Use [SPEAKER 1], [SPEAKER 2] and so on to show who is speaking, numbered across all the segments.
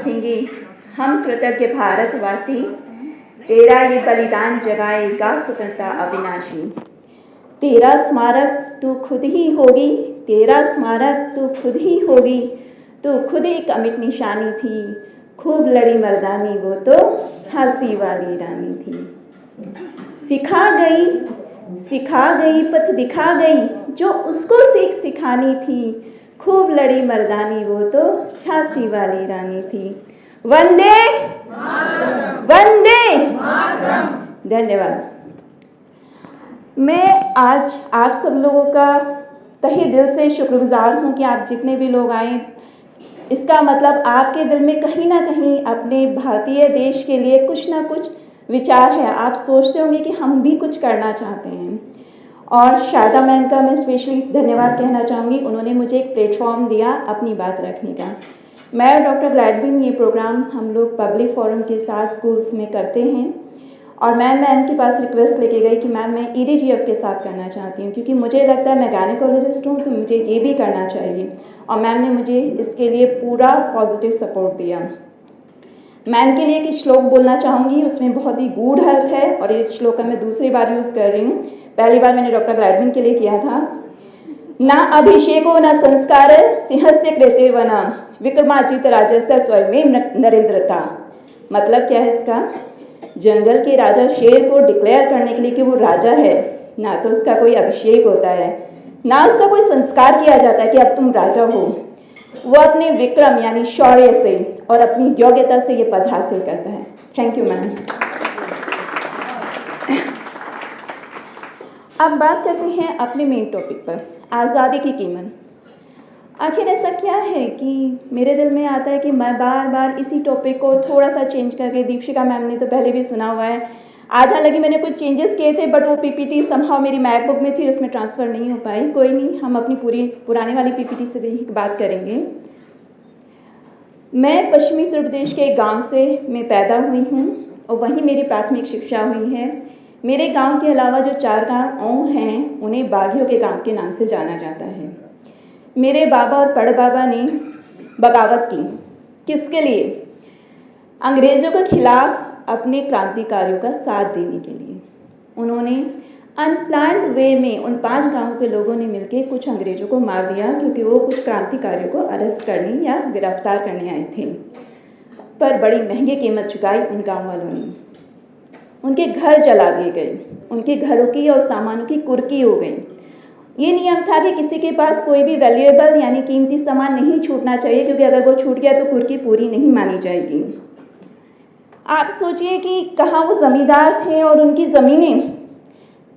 [SPEAKER 1] रखेंगे हम कृतज्ञ भारतवासी, तेरा ये बलिदान जगाएगा स्वतंत्रता अविनाशी। तेरा स्मारक तू खुद ही होगी, तेरा स्मारक तू खुद ही होगी, तू खुद एक अमिट निशानी थी, खूब लड़ी मर्दानी वो तो झांसी वाली रानी थी। सिखा गई पथ दिखा गई, जो उसको सीख सिखानी थी, खूब लड़ी मर्दानी वो तो झांसी वाली रानी थी। वंदे वंदे। धन्यवाद। मैं आज आप सब लोगों का तहे दिल से शुक्रगुजार हूँ कि आप जितने भी लोग आए। इसका मतलब आपके दिल में कहीं ना कहीं अपने भारतीय देश के लिए कुछ ना कुछ विचार है। आप सोचते होंगे कि हम भी कुछ करना चाहते हैं। और शारदा मैम का मैं स्पेशली धन्यवाद कहना चाहूँगी। उन्होंने मुझे एक प्लेटफॉर्म दिया अपनी बात रखने का। मैं और डॉक्टर ग्लैडविन ये प्रोग्राम हम लोग पब्लिक फोरम के साथ स्कूल्स में करते हैं। और मैम के पास रिक्वेस्ट लेके गई कि मैम मैं EDGF के साथ करना चाहती हूँ, क्योंकि मुझे लगता है मैं गायनेकोलॉजिस्ट हूँ तो मुझे ये भी करना चाहिए। और मैम ने मुझे इसके लिए पूरा पॉजिटिव सपोर्ट दिया। मैम के लिए एक श्लोक बोलना चाहूँगी, उसमें बहुत ही गूढ़ अर्थ है और इस श्लोक का मैं दूसरी बार यूज़ कर रही हूँ। पहली बार मैंने डॉक्टर ग्लैडविन के लिए किया था। न अभिषेको न संस्कार सिंहस्य कृते वना विक्रमाजित राजस्य स्वयं नरेंद्रता। मतलब क्या है इसका? जंगल के राजा शेर को डिक्लेयर करने के लिए कि वो राजा है, ना तो उसका कोई अभिषेक होता है, ना उसका कोई संस्कार किया जाता है कि अब तुम राजा हो। वो अपने विक्रम यानी शौर्य से और अपनी योग्यता से ये पद हासिल करता है। Thank you ma'am. अब बात करते हैं अपने मेन टॉपिक पर, आज़ादी की कीमत। आखिर ऐसा क्या है कि मेरे दिल में आता है कि मैं बार बार इसी टॉपिक को थोड़ा सा चेंज करके, दीपिका मैम ने तो पहले भी सुना हुआ है, आज हालांकि मैंने कुछ चेंजेस किए थे बट वो PPT समहाउ मेरी मैकबुक में थी, उसमें ट्रांसफ़र नहीं हो पाई। कोई नहीं, हम अपनी पूरी पुराने वाली PPT से भी बात करेंगे। मैं पश्चिमी उत्तर प्रदेश के एक गाँव से मैं पैदा हुई हूँ और वहीं मेरी प्राथमिक शिक्षा हुई है। मेरे गाँव के अलावा जो 4 गाँव और हैं उन्हें बागियों के गाँव के नाम से जाना जाता है। मेरे बाबा और बड़बाबा ने बगावत की, किसके लिए? अंग्रेज़ों के खिलाफ अपने क्रांतिकारियों का साथ देने के लिए। उन्होंने अनप्लान्ड वे में उन 5 गांवों के लोगों ने मिलकर कुछ अंग्रेज़ों को मार दिया, क्योंकि वो कुछ क्रांतिकारियों को अरेस्ट करने या गिरफ्तार करने आए थे। पर बड़ी महंगी कीमत चुकाई उन गाँव वालों ने। उनके घर जला दिए गए, उनके घरों की और सामानों की कुर्की हो गई। ये नियम था कि किसी के पास कोई भी वैल्यूएबल यानी कीमती सामान नहीं छूटना चाहिए, क्योंकि अगर वो छूट गया तो कुर्की पूरी नहीं मानी जाएगी। आप सोचिए कि कहाँ वो ज़मींदार थे और उनकी ज़मीनें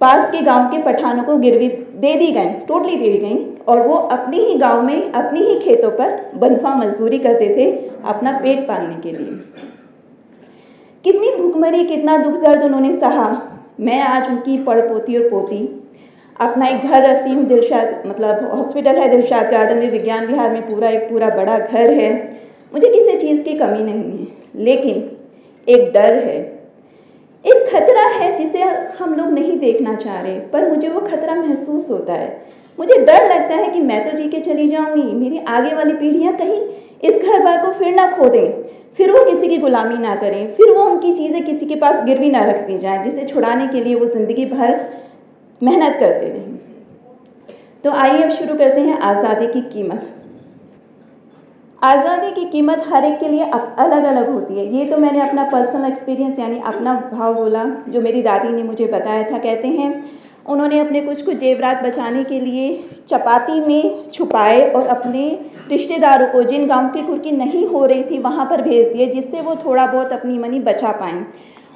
[SPEAKER 1] पास के गांव के पठानों को गिरवी दे दी गई, टोटली दे दी गई, और वो अपने ही गांव में अपनी ही खेतों पर बंधुआ मजदूरी करते थे अपना पेट पालने के लिए। कितनी भूखमरी, कितना दुख दर्द उन्होंने सहा। मैं आज उनकी पड़पोती और पोती अपना एक घर रखती हूँ, दिलशाद मतलब हॉस्पिटल है दिलशाद गार्डन में, विज्ञान विहार में एक पूरा बड़ा घर है। मुझे किसी चीज़ की कमी नहीं है, लेकिन एक डर है, एक खतरा है जिसे हम लोग नहीं देखना चाह रहे, पर मुझे वो खतरा महसूस होता है। मुझे डर लगता है कि मैं तो जी के चली जाऊंगी, मेरी आगे वाली पीढ़ियां कहीं इस घर बार को फिर ना खो दें, फिर वो किसी की गुलामी ना करें, फिर वो उनकी चीज़ें किसी के पास गिरवी ना रख दी जाएं, जिसे छुड़ाने के लिए वो ज़िंदगी भर मेहनत करते रहें। तो आइए अब शुरू करते हैं आज़ादी की कीमत। आज़ादी की कीमत हर एक के लिए अलग अलग होती है। ये तो मैंने अपना पर्सनल एक्सपीरियंस यानी अपना भाव बोला, जो मेरी दादी ने मुझे बताया था। कहते हैं उन्होंने अपने कुछ जेवरात बचाने के लिए चपाती में छुपाए और अपने रिश्तेदारों को, जिन गाँव की कुर्की नहीं हो रही थी, वहाँ पर भेज दिए, जिससे वो थोड़ा बहुत अपनी मनी बचा पाएँ।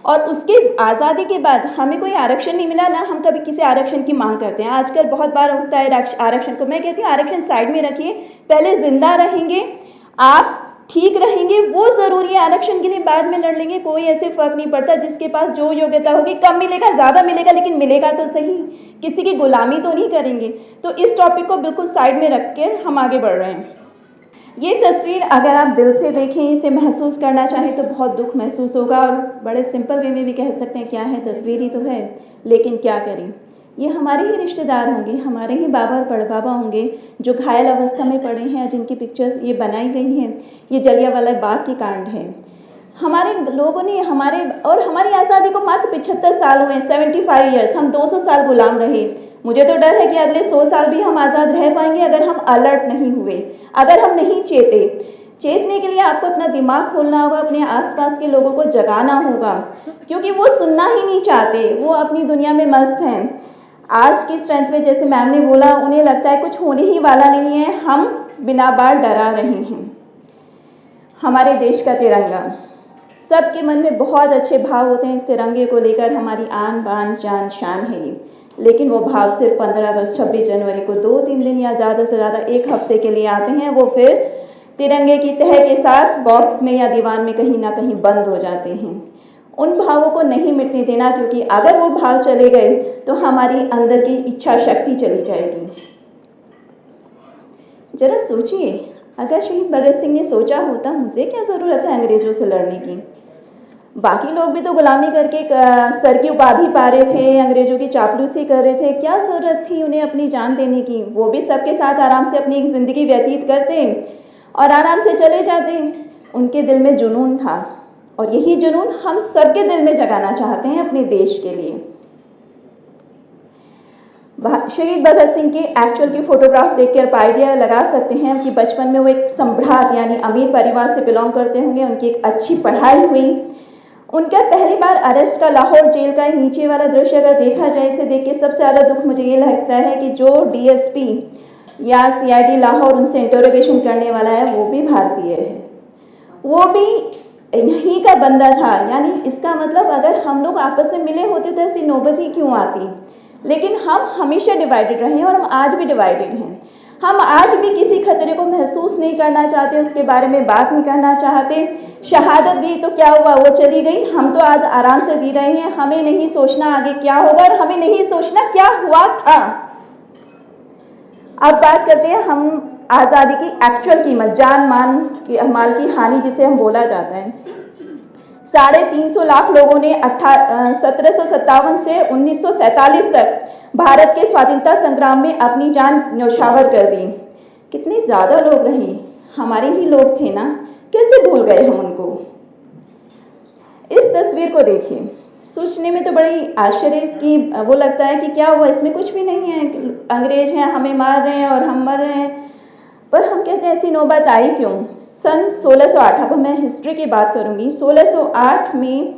[SPEAKER 1] और उसके आज़ादी के बाद हमें कोई आरक्षण नहीं मिला, ना हम कभी किसी आरक्षण की मांग करते हैं। आजकल बहुत बार उठता है आरक्षण को। मैं कहती हूँ आरक्षण साइड में रखिए, पहले जिंदा रहेंगे, आप ठीक रहेंगे, वो ज़रूरी है। आरक्षण के लिए बाद में लड़ लेंगे, कोई ऐसे फ़र्क नहीं पड़ता। जिसके पास जो योग्यता होगी, कम मिलेगा ज़्यादा मिलेगा, लेकिन मिलेगा तो सही, किसी की गुलामी तो नहीं करेंगे। तो इस टॉपिक को बिल्कुल साइड में रख कर हम आगे बढ़ रहे हैं। ये तस्वीर अगर आप दिल से देखें, इसे महसूस करना चाहें तो बहुत दुख महसूस होगा। और बड़े सिंपल वे में भी कह सकते हैं क्या है, तस्वीर ही तो है, लेकिन क्या करें। ये हमारे ही रिश्तेदार होंगे, हमारे ही बाबा और बड़बाबा होंगे जो घायल अवस्था में पड़े हैं, जिनकी पिक्चर्स ये बनाई गई हैं। ये जलियांवाला बाग की कांड है। हमारे लोगों ने हमारी आज़ादी को मात्र 75 साल हुए, 75 ईयर्स। हम 200 साल गुलाम रहे। मुझे तो डर है कि अगले 100 साल भी हम आज़ाद रह पाएंगे अगर हम अलर्ट नहीं हुए, अगर हम नहीं चेते। चेतने के लिए आपको अपना दिमाग खोलना होगा, अपने आसपास के लोगों को जगाना होगा, क्योंकि वो सुनना ही नहीं चाहते, वो अपनी दुनिया में मस्त हैं। आज की स्ट्रेंथ में, जैसे मैम ने बोला, उन्हें लगता है कुछ होने ही वाला नहीं है, हम बिना बात डरा रहे हैं। हमारे देश का तिरंगा, सबके मन में बहुत अच्छे भाव होते हैं इस तिरंगे को लेकर, हमारी आन बान जान शान है ये। लेकिन वो भाव सिर्फ 15 अगस्त 26 जनवरी को 2-3 दिन या ज़्यादा से ज़्यादा 1 हफ्ते के लिए आते हैं। वो फिर तिरंगे की तह के साथ बॉक्स में या दीवान में कहीं ना कहीं बंद हो जाते हैं। उन भावों को नहीं मिटने देना, क्योंकि अगर वो भाव चले गए तो हमारी अंदर की इच्छा शक्ति चली जाएगी। जरा सोचिए, अगर शहीद भगत सिंह ने सोचा होता, मुझे क्या ज़रूरत है अंग्रेज़ों से लड़ने की, बाकी लोग भी तो गुलामी करके सर की उपाधि पा रहे थे, अंग्रेज़ों की चापलूसी कर रहे थे, क्या ज़रूरत थी उन्हें अपनी जान देने की। वो भी सबके साथ आराम से अपनी एक ज़िंदगी व्यतीत करते और आराम से चले जाते। उनके दिल में जुनून था, और यही जुनून हम सबके दिल में जगाना चाहते हैं अपने देश के लिए। शहीद भगत सिंह की एक्चुअल की फ़ोटोग्राफ देखकर आप आइडिया लगा सकते हैं कि बचपन में वो एक सम्राट यानी अमीर परिवार से बिलोंग करते होंगे। उनकी एक अच्छी पढ़ाई हुई। उनका पहली बार अरेस्ट का लाहौर जेल का नीचे वाला दृश्य अगर देखा जाए, इसे देख के सबसे ज़्यादा दुख मुझे ये लगता है कि जो डीएसपी या सीआईडी लाहौर उनसे इंटरोगेशन करने वाला है, वो भी भारतीय है, वो भी यहीं का बंदा था। यानी इसका मतलब अगर हम लोग आपस में मिले होते तो ऐसी नौबत ही क्यों आती। लेकिन हम हमेशा डिवाइडेड रहे हैं और हम आज भी डिवाइडेड हैं। हम आज भी किसी खतरे को महसूस नहीं करना चाहते, उसके बारे में बात नहीं करना चाहते। शहादत दी तो क्या हुआ, वो चली गई, हम तो आज आराम से जी रहे हैं। हमें नहीं सोचना आगे क्या होगा, और हमें नहीं सोचना क्या हुआ था। अब बात करते हैं हम आज़ादी की एक्चुअल कीमत, जान माल की हानि जिसे हम बोला जाता है। 350 लाख लोगों ने 1757 से 1947 तक भारत के स्वाधीनता संग्राम में अपनी जान न्यौछावर कर दी। कितने ज़्यादा लोग रहे, हमारे ही लोग थे ना, कैसे भूल गए हम उनको। इस तस्वीर को देखिए, सोचने में तो बड़ी आश्चर्य की वो लगता है कि क्या हुआ, इसमें कुछ भी नहीं है, अंग्रेज हैं, हमें मार रहे हैं और हम मर रहे हैं। पर हम कहते हैं ऐसी नौबत आई क्यों। सन 1608, अब मैं हिस्ट्री की बात करूंगी। 1608 में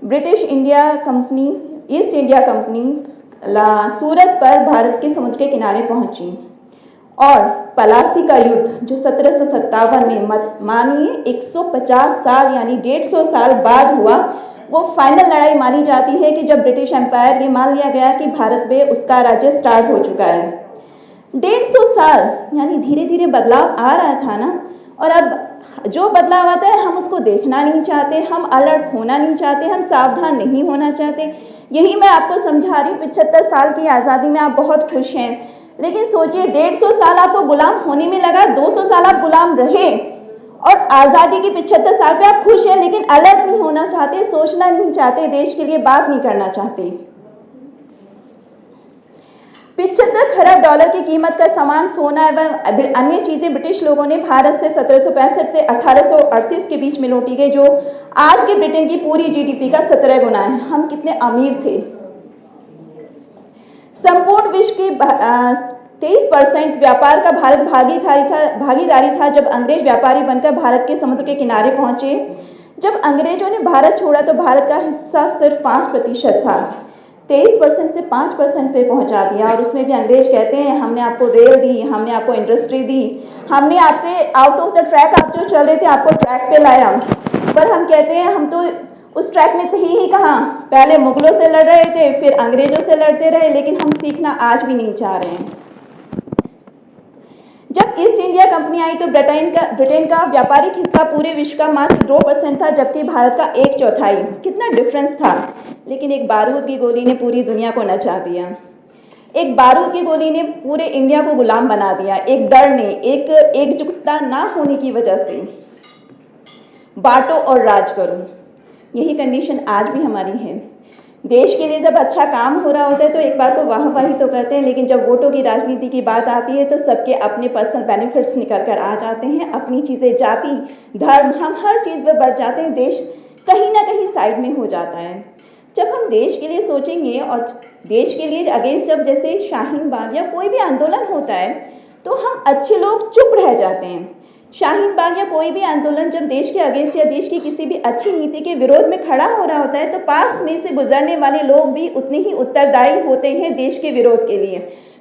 [SPEAKER 1] British India company, East India company Surat पर भारत के समुद्र के किनारे पहुंची, और पलासी का युद्ध जो 1757 में, मानिए 150 साल यानी 150 साल बाद हुआ, वो फाइनल लड़ाई मानी जाती है कि जब ब्रिटिश एम्पायर, ये मान लिया गया कि भारत में उसका राज्य स्टार्ट हो चुका है। 150 साल यानी धीरे धीरे बदलाव आ रहा था ना, और अब जो बदलाव आता है हम उसको देखना नहीं चाहते, हम अलर्ट होना नहीं चाहते, हम सावधान नहीं होना चाहते। यही मैं आपको समझा रही हूँ। 75 साल की आज़ादी में आप बहुत खुश हैं, लेकिन सोचिए 150 साल आपको गुलाम होने में लगा, 200 साल आप गुलाम रहे, और आज़ादी की 75 साल पे आप खुश हैं, लेकिन अलर्ट नहीं होना चाहते, सोचना नहीं चाहते, देश के लिए बात नहीं करना चाहते। 75 खरब डॉलर की कीमत का सामान, सोना एवं अन्य चीजें ब्रिटिश लोगों ने भारत से 1765 से 1838 के बीच में लौटी गई, जो आज के ब्रिटेन की पूरी जीडीपी का 17 गुना है। हम कितने अमीर थे। संपूर्ण विश्व की 23% व्यापार का भारत भागीदारी था जब अंग्रेज व्यापारी बनकर भारत के समुद्र के किनारे पहुंचे। जब अंग्रेजों ने भारत छोड़ा तो भारत का हिस्सा सिर्फ 5% था। 23% से 5% पे पहुंचा दिया, और उसमें भी अंग्रेज कहते हैं हमने आपको रेल दी, हमने आपको इंडस्ट्री दी, हमने आपके आउट ऑफ द ट्रैक आप जो चल रहे थे आपको ट्रैक पे लाया। पर हम कहते हैं हम तो उस ट्रैक में थे ही कहाँ, पहले मुगलों से लड़ रहे थे, फिर अंग्रेजों से लड़ते रहे, लेकिन हम सीखना आज भी नहीं चाह रहे हैं। जब ईस्ट इंडिया कंपनी आई तो ब्रिटेन का व्यापारिक हिस्सा पूरे विश्व का मात्र 2% था, जबकि भारत का 1/4। कितना डिफरेंस था। लेकिन एक बारूद की गोली ने पूरी दुनिया को नचा दिया। एक बारूद की गोली ने पूरे इंडिया को गुलाम बना दिया। एक डर ने, एक एकजुटता ना होने की वजह से, बांटो और राज करो, यही कंडीशन आज भी हमारी है। देश के लिए जब अच्छा काम हो रहा होता है तो एक बार को वाहवाही तो करते हैं, लेकिन जब वोटों की राजनीति की बात आती है तो सबके अपने पर्सनल बेनिफिट्स निकल कर आ जाते हैं, अपनी चीज़ें, जाति, धर्म, हम हर चीज़ में बढ़ जाते हैं, देश कहीं ना कहीं साइड में हो जाता है। जब हम देश के लिए सोचेंगे और देश के लिए अगेंस्ट जब जैसे शाहीन बाग या कोई भी आंदोलन होता है तो हम अच्छे लोग चुप रह जाते हैं। शाहीन बाग या कोई भी आंदोलन जब देश के अगेंस्ट या देश की किसी भी अच्छी नीति के विरोध में खड़ा हो रहा होता है तो पास में से गुजरने वाले लोग भी उतने ही उत्तरदायी होते हैं देश के विरोध के लिए,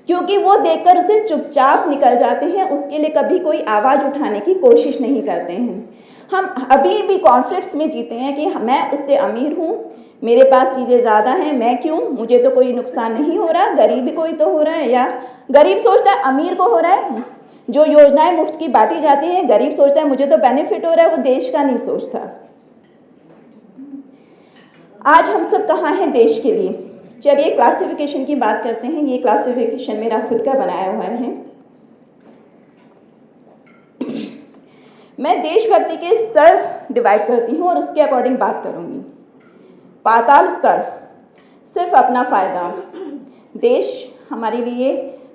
[SPEAKER 1] क्योंकि वो देखकर उसे चुपचाप निकल जाते हैं, उसके लिए कभी कोई आवाज़ उठाने की कोशिश नहीं करते हैं। हम अभी भी कॉन्फ्लिक्ट्स में जीते हैं कि मैं उससे अमीर हूँ, मेरे पास चीज़ें ज़्यादा हैं, मैं क्यों, मुझे तो कोई नुकसान नहीं हो रहा, गरीब भी कोई तो हो रहा है, या गरीब सोचता है अमीर को हो रहा है, जो योजनाएं मुफ्त की बांटी जाती हैं, गरीब सोचता है मुझे तो बेनिफिट हो रहा है, वो देश का नहीं सोचता। आज हम सब कहाँ हैं देश के लिए? चलिए क्लासिफिकेशन की बात करते हैं। ये क्लासिफिकेशन मेरा खुद का बनाया हुआ है। मैं देशभक्ति के स्तर डिवाइड करती हूँ और उसके अकॉर्डिंग बात करूँगी। पाताल स्तर, सिर्फ अपना फ़ायदा, देश हमारे लिए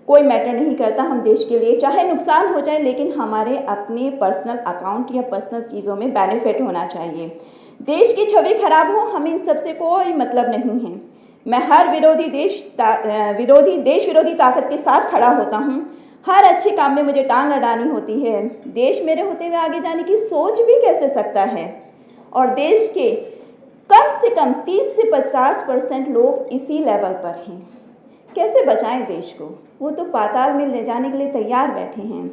[SPEAKER 1] कोई मैटर नहीं करता, हम देश के लिए चाहे नुकसान हो जाए लेकिन हमारे अपने पर्सनल अकाउंट या पर्सनल चीज़ों में बेनिफिट होना चाहिए। देश की छवि खराब हो, हमें इन सबसे कोई मतलब नहीं है। मैं हर देश विरोधी ताकत के साथ खड़ा होता हूँ। हर अच्छे काम में मुझे टांग अड़ानी होती है। देश मेरे होते हुए आगे जाने की सोच भी कैसे सकता है? और देश के कम से कम 30 से 50% लोग इसी लेवल पर हैं। कैसे बचाएं देश को? वो तो पाताल में ले जाने के लिए तैयार बैठे हैं।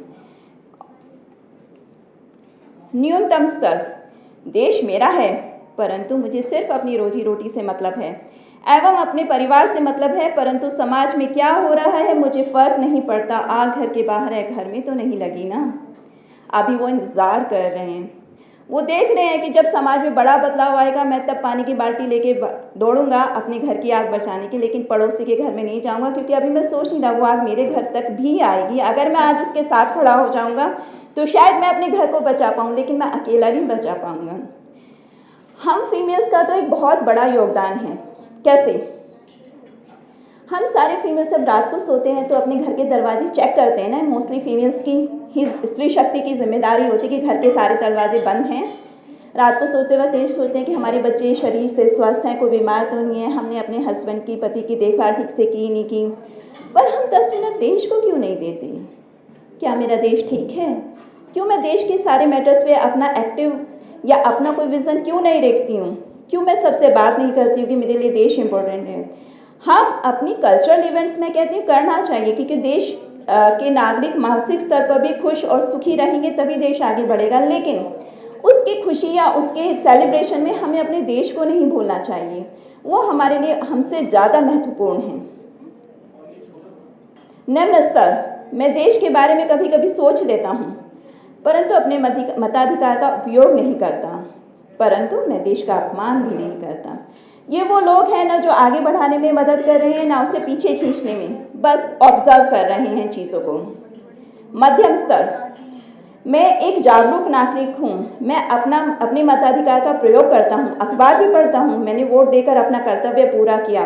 [SPEAKER 1] न्यूनतम स्तर, देश मेरा है परंतु मुझे सिर्फ अपनी रोजी रोटी से मतलब है एवं अपने परिवार से मतलब है, परंतु समाज में क्या हो रहा है मुझे फर्क नहीं पड़ता। आग घर के बाहर है, घर में तो नहीं लगी ना। अभी वो इंतज़ार कर रहे हैं, वो देख रहे हैं कि जब समाज में बड़ा बदलाव आएगा मैं तब पानी की बाल्टी लेके दौड़ूंगा अपने घर की आग बचाने की, लेकिन पड़ोसी के घर में नहीं जाऊंगा, क्योंकि अभी मैं सोच नहीं रहा वो आग मेरे घर तक भी आएगी। अगर मैं आज उसके साथ खड़ा हो जाऊंगा तो शायद मैं अपने घर को बचा पाऊँ, लेकिन मैं अकेला नहीं बचा पाऊंगा। हम फीमेल्स का तो एक बहुत बड़ा योगदान है। कैसे? हम सारे फीमेल्स जब रात को सोते हैं तो अपने घर के दरवाजे चेक करते हैं ना। मोस्टली फीमेल्स की ही स्त्री शक्ति की जिम्मेदारी होती है कि घर के सारे दरवाजे बंद हैं। रात को सोते वक्त ये सोचते हैं कि हमारे बच्चे शरीर से स्वस्थ हैं, कोई बीमार तो नहीं है, हमने अपने हस्बैंड की, पति की देखभाल ठीक से की नहीं की। पर हम 10 मिनट देश को क्यों नहीं देते? क्या मेरा देश ठीक है? क्यों मैं देश के सारे मैटर्स पे अपना एक्टिव या अपना कोई विज़न क्यों नहीं देखती हूँ? क्यों मैं सबसे बात नहीं करती हूँ कि मेरे लिए देश इम्पोर्टेंट है? हम अपनी कल्चरल इवेंट्स में कहती हूँ करना चाहिए, क्योंकि देश के नागरिक मानसिक स्तर पर भी खुश और सुखी रहेंगे तभी देश आगे बढ़ेगा। लेकिन उसकी खुशी या उसके सेलिब्रेशन में हमें अपने देश को नहीं भूलना चाहिए, वो हमारे लिए हमसे ज़्यादा महत्वपूर्ण है। निम्न स्तर, मैं देश के बारे में कभी कभी सोच लेता हूँ परंतु अपने मताधिकार का उपयोग नहीं करता, परंतु मैं देश का अपमान भी नहीं करता। ये वो लोग हैं ना जो आगे बढ़ाने में मदद कर रहे हैं ना उसे पीछे खींचने में, बस ऑब्जर्व कर रहे हैं चीज़ों को। मध्यम स्तर, मैं एक जागरूक नागरिक हूँ, मैं अपने मताधिकार का प्रयोग करता हूँ, अखबार भी पढ़ता हूँ, मैंने वोट देकर अपना कर्तव्य पूरा किया,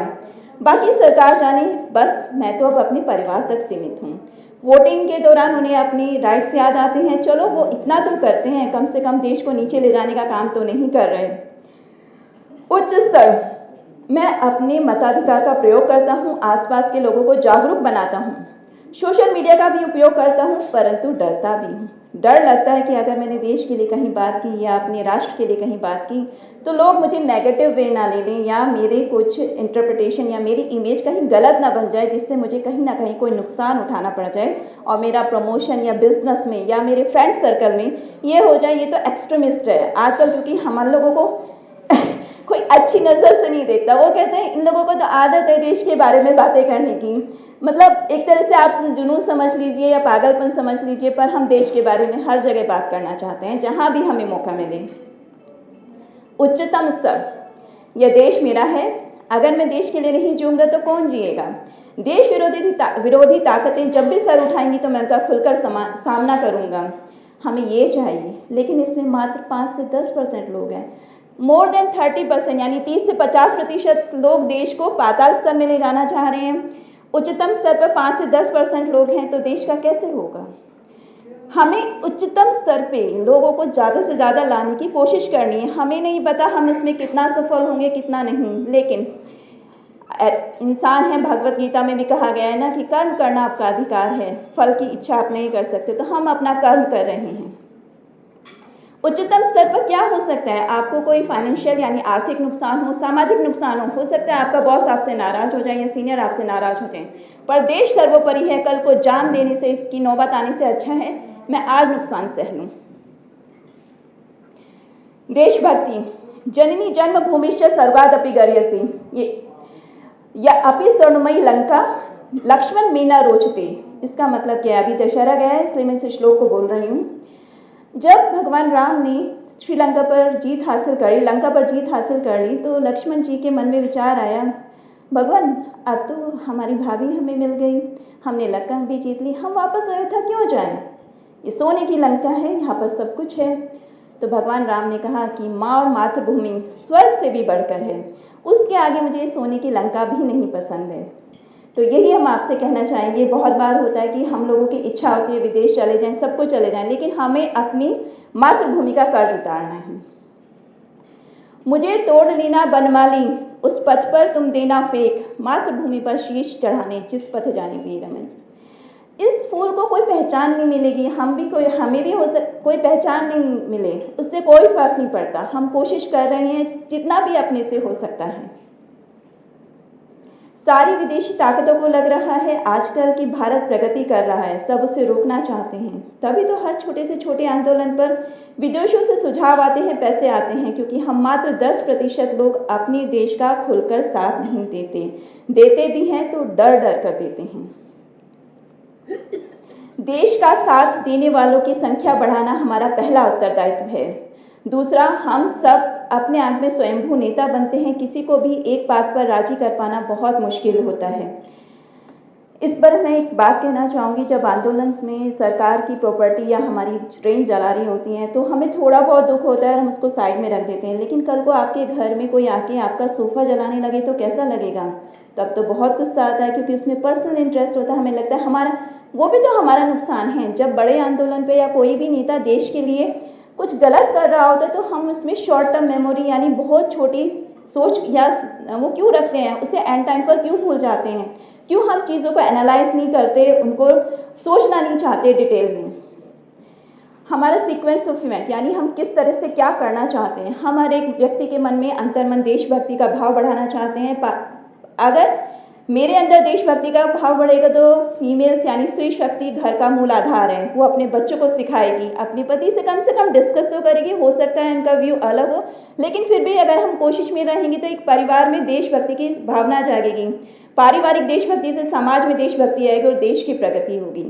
[SPEAKER 1] बाकी सरकार जाने, बस मैं तो अब अपने परिवार तक सीमित हूँ। वोटिंग के दौरान उन्हें अपनी राइट्स याद आते हैं, चलो वो इतना तो करते हैं, कम से कम देश को नीचे ले जाने का काम तो नहीं कर रहे। उच्च स्तर, मैं अपने मताधिकार का प्रयोग करता हूँ, आसपास के लोगों को जागरूक बनाता हूँ, सोशल मीडिया का भी उपयोग करता हूँ, परंतु डरता भी हूँ। डर लगता है कि अगर मैंने देश के लिए कहीं बात की या अपने राष्ट्र के लिए कहीं बात की तो लोग मुझे नेगेटिव वे ना ले लें या मेरे कुछ इंटरप्रिटेशन या मेरी इमेज कहीं गलत ना बन जाए, जिससे मुझे कहीं ना कहीं कोई नुकसान उठाना पड़ जाए और मेरा प्रमोशन या बिजनेस में या मेरे फ्रेंड सर्कल में ये हो जाए ये तो एक्सट्रीमिस्ट है आजकल, क्योंकि हम लोगों को कोई अच्छी नज़र से नहीं देखता। वो कहते हैं इन लोगों को तो आदत है देश के बारे में बातें करने की, मतलब एक तरह से आप जुनून समझ लीजिए या पागलपन समझ लीजिए, पर हम देश के बारे में हर जगह बात करना चाहते हैं जहाँ भी हमें मौका मिले। उच्चतम स्तर, यह देश मेरा है, अगर मैं देश के लिए नहीं जीऊँगा तो कौन जिएगा? देश विरोधी ताकतें जब भी सर उठाएंगी तो मैं उनका खुलकर सामना करूँगा। हमें ये चाहिए, लेकिन इसमें मात्र 5 से 10% लोग हैं। मोर देन 30% यानी 30 से 50% लोग देश को पाताल स्तर में ले जाना चाह रहे हैं। उच्चतम स्तर पर 5 से 10% लोग हैं, तो देश का कैसे होगा? हमें उच्चतम स्तर पे लोगों को ज़्यादा से ज़्यादा लाने की कोशिश करनी है। हमें नहीं पता हम उसमें कितना सफल होंगे कितना नहीं, लेकिन इंसान है, भगवत गीता में भी कहा गया है ना कि कर्म करना आपका अधिकार है, फल की इच्छा आप नहीं कर सकते। तो हम अपना कर्म कर रहे हैं। उच्चतम स्तर पर क्या हो सकता है? आपको कोई फाइनेंशियल यानी आर्थिक नुकसान हो, सामाजिक नुकसान हो सकता है आपका बॉस आपसे नाराज हो जाए या सीनियर आपसे नाराज हो जाए, पर देश सर्वोपरि है। कल को जान देने से की नौबत आने से अच्छा है मैं आज नुकसान सह लूं। देशभक्ति, जननी जन्मभूमिश्च स्वर्गादपि गरीयसी, या अपि स्वर्णमयी लंका लक्ष्मण मीना रोचते। इसका मतलब क्या है? अभी दशहरा गया है इसलिए मैं इस श्लोक को बोल रही हूँ। जब भगवान राम ने श्रीलंका पर जीत हासिल करी, लंका पर जीत हासिल कर ली, तो लक्ष्मण जी के मन में विचार आया, भगवान अब तो हमारी भाभी हमें मिल गई, हमने लंका भी जीत ली, हम वापस अयोध्या क्यों जाएं? ये सोने की लंका है, यहाँ पर सब कुछ है। तो भगवान राम ने कहा कि माँ और मातृभूमि स्वर्ग से भी बढ़कर है, उसके आगे मुझे सोने की लंका भी नहीं पसंद है। तो यही हम आपसे कहना चाहेंगे। बहुत बार होता है कि हम लोगों की इच्छा होती है विदेश चले जाएं, सबको चले जाएं, लेकिन हमें अपनी मातृभूमि का कर्ज उतारना है। मुझे तोड़ लेना बनमाली, उस पथ पर तुम देना फेंक, मातृभूमि पर शीश चढ़ाने जिस पथ जाने वीर मन। इस फूल को कोई पहचान नहीं मिलेगी, हमें भी कोई पहचान नहीं मिले, उससे कोई फर्क नहीं पड़ता। हम कोशिश कर रहे हैं जितना भी अपने से हो सकता है। सारी विदेशी ताकतों को लग रहा है आजकल कि भारत प्रगति कर रहा है, सब उसे रोकना चाहते हैं। तभी तो हर छोटे से छोटे आंदोलन पर विदेशों से सुझाव आते हैं, पैसे आते हैं, क्योंकि हम मात्र 10% लोग अपने देश का खुलकर साथ नहीं देते भी हैं तो डर डर कर देते हैं। देश का साथ देने वालों की संख्या बढ़ाना हमारा पहला उत्तरदायित्व है। दूसरा, हम सब अपने आप में स्वयंभू नेता बनते हैं, किसी को भी एक बात पर राजी कर पाना बहुत मुश्किल होता है। इस पर मैं एक बात कहना चाहूँगी, जब आंदोलन में सरकार की प्रॉपर्टी या हमारी ट्रेन जला रही होती हैं तो हमें थोड़ा बहुत दुख होता है, हम उसको साइड में रख देते हैं, लेकिन कल को आपके घर में कोई आके आपका सोफ़ा जलाने लगे तो कैसा लगेगा? तब तो बहुत गुस्सा आता है, क्योंकि उसमें पर्सनल इंटरेस्ट होता है। हमें लगता है हमारा वो भी तो हमारा नुकसान है। जब बड़े आंदोलन पे या कोई भी नेता देश के लिए कुछ गलत कर रहा होता है तो हम उसमें शॉर्ट टर्म मेमोरी यानी बहुत छोटी सोच या वो क्यों रखते हैं, उसे एंड टाइम पर क्यों भूल जाते हैं, क्यों हम चीज़ों को एनालाइज नहीं करते, उनको सोचना नहीं चाहते डिटेल में। हमारा सीक्वेंस ऑफ इवेंट यानी हम किस तरह से क्या करना चाहते हैं। हम हर एक व्यक्ति के मन में अंतर्मन देशभक्ति का भाव बढ़ाना चाहते हैं। अगर मेरे अंदर देशभक्ति का भाव बढ़ेगा तो फीमेल्स यानी स्त्री शक्ति घर का मूल आधार है, वो अपने बच्चों को सिखाएगी, अपने पति से कम डिस्कस तो करेगी। हो सकता है इनका व्यू अलग हो, लेकिन फिर भी अगर हम कोशिश में रहेंगे तो एक परिवार में देशभक्ति की भावना जागेगी। पारिवारिक देशभक्ति से समाज में देशभक्ति आएगी और देश की प्रगति होगी।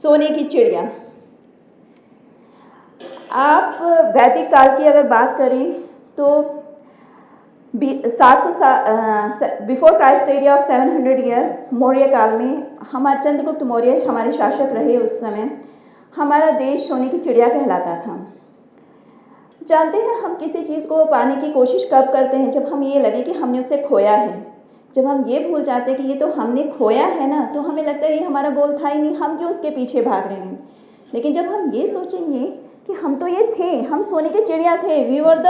[SPEAKER 1] सोने की चिड़िया, आप वैदिक काल की अगर बात करें तो 700 before Christ area of 700 year Maurya काल में हमारे चंद्रगुप्त मौर्य हमारे शासक रहे। उस समय हमारा देश सोने की चिड़िया कहलाता था। जानते हैं हम किसी चीज़ को पाने की कोशिश कब करते हैं? जब हम ये लगे कि हमने उसे खोया है। जब हम ये भूल जाते हैं कि ये तो हमने खोया है ना, तो हमें लगता है ये हमारा गोल था ही नहीं, हम क्यों उसके पीछे भाग रहे हैं। लेकिन जब हम ये सोचेंगे कि हम तो ये थे, हम सोने की चिड़िया थे, वी वर द,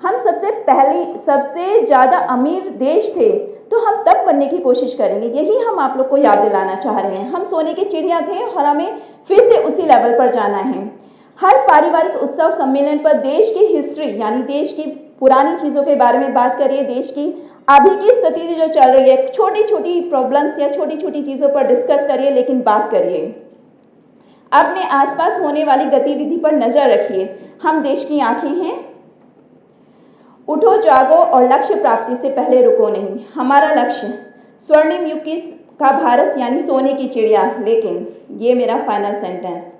[SPEAKER 1] हम सबसे ज़्यादा अमीर देश थे, तो हम तब बनने की कोशिश करेंगे। यही हम आप लोग को याद दिलाना चाह रहे हैं। हम सोने की चिड़िया थे और हमें फिर से उसी लेवल पर जाना है। हर पारिवारिक उत्सव सम्मेलन पर देश की हिस्ट्री यानी देश की पुरानी चीज़ों के बारे में बात करिए, देश की अभी की स्थिति जो चल रही है, छोटी छोटी प्रॉब्लम्स या छोटी छोटी चीज़ों पर डिस्कस करिए, लेकिन बात करिए। अपने आसपास होने वाली गतिविधि पर नजर रखिए। हम देश की आंखें हैं। उठो जागो और लक्ष्य प्राप्ति से पहले रुको नहीं। हमारा लक्ष्य स्वर्णिम युग का भारत यानी सोने की चिड़िया। लेकिन ये मेरा फाइनल सेंटेंस,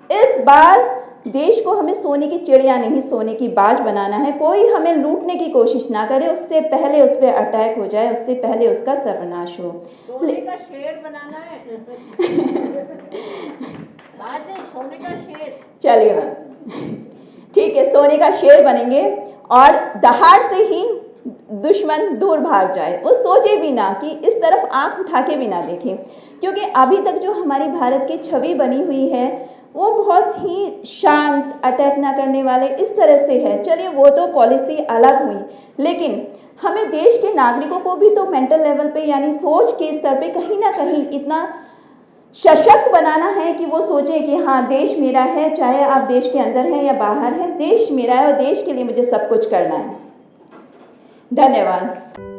[SPEAKER 1] इस बार देश को हमें सोने की चिड़िया नहीं सोने की बाज बनाना है। कोई हमें लूटने की कोशिश ना करे, उससे पहले उस पर अटैक हो जाए, उससे पहले उसका सर्वनाश हो।
[SPEAKER 2] सोने का शेर बनाना है। बाज नहीं, सोने का शेर।
[SPEAKER 1] चलिए ठीक है, सोने का शेर बनेंगे और दहाड़ से ही दुश्मन दूर भाग जाए, वो सोचे भी ना कि इस तरफ आंख उठा के भी ना देखें, क्योंकि अभी तक जो हमारी भारत की छवि बनी हुई है वो बहुत ही शांत, अटैक ना करने वाले इस तरह से है। चलिए वो तो पॉलिसी अलग हुई, लेकिन हमें देश के नागरिकों को भी तो मेंटल लेवल पे यानी सोच के स्तर पे कहीं ना कहीं इतना सशक्त बनाना है कि वो सोचें कि हाँ देश मेरा है, चाहे आप देश के अंदर हैं या बाहर हैं, देश मेरा है और देश के लिए मुझे सब कुछ करना है। धन्यवाद।